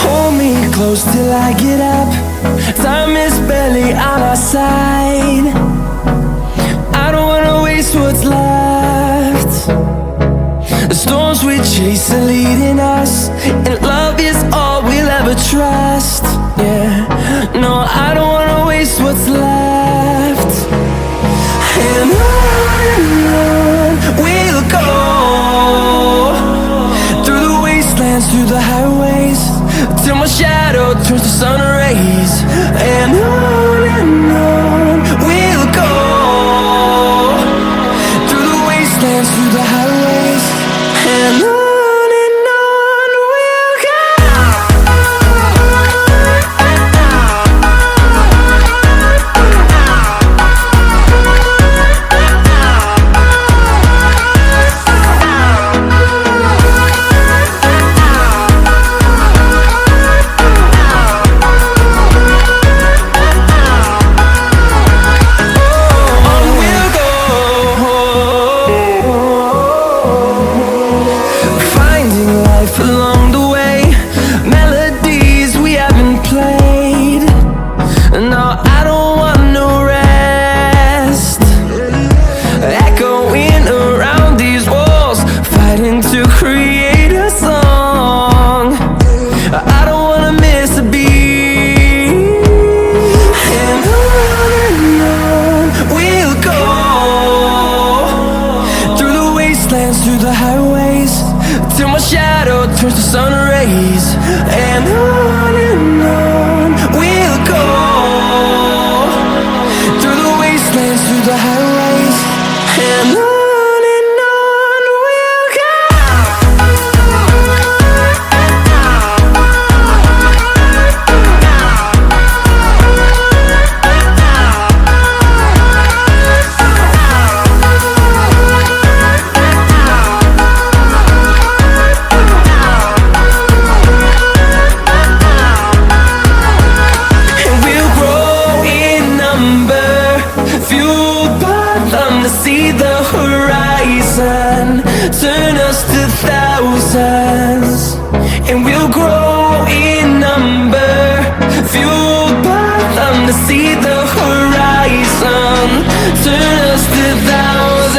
Hold me close till I get up. Time is barely on our side. I don't wanna waste what's left. The storms we chase are leading us, and love is all we'll ever trust. Yeah, no, I don't wanna waste what's left. And on we'll go, through the wastelands, through the highways, till my shadow turns to sun rays. And on we'll go, through the wastelands, through the highways, and on we'll go. Along the way, melodies we haven't played. No, I don't want no rest. Echoing around these walls, fighting to create a song. I don't wanna miss a beat. And on we'll go, through the wastelands, through the highways, till my shadow turns to sun rays. And on we'll go, through the wastelands, through the highways, and on we'll go. See the horizon, turn us to thousands, and we'll grow in number, fueled by them. To see the horizon, turn us to thousands,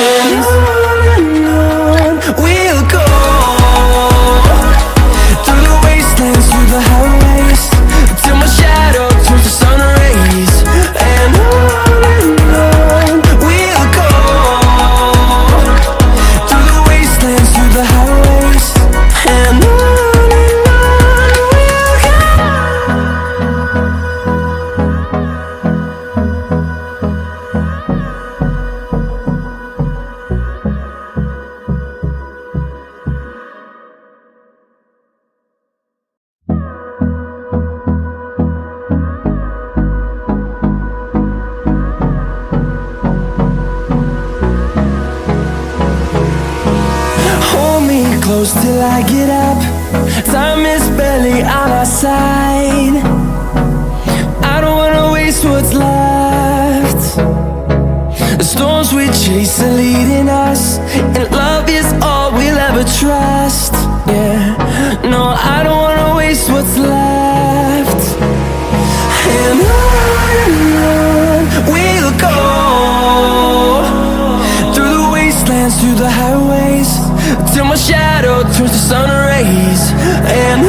and on we'll go, through the wastelands, through the highways, till my shadow turns to sun rays. And on we'll go, through the wastelands, through the highways, and on we'll go. Hold me close till I get up. Time is barely on our side. I don't wanna waste what's left. The storms we chase are leading us, and love is all we'll ever trust. Yeah, no, I don't wanna waste what's left. And on we'll go, through the wastelands, through the highways, till my shadow turns to sun rays. And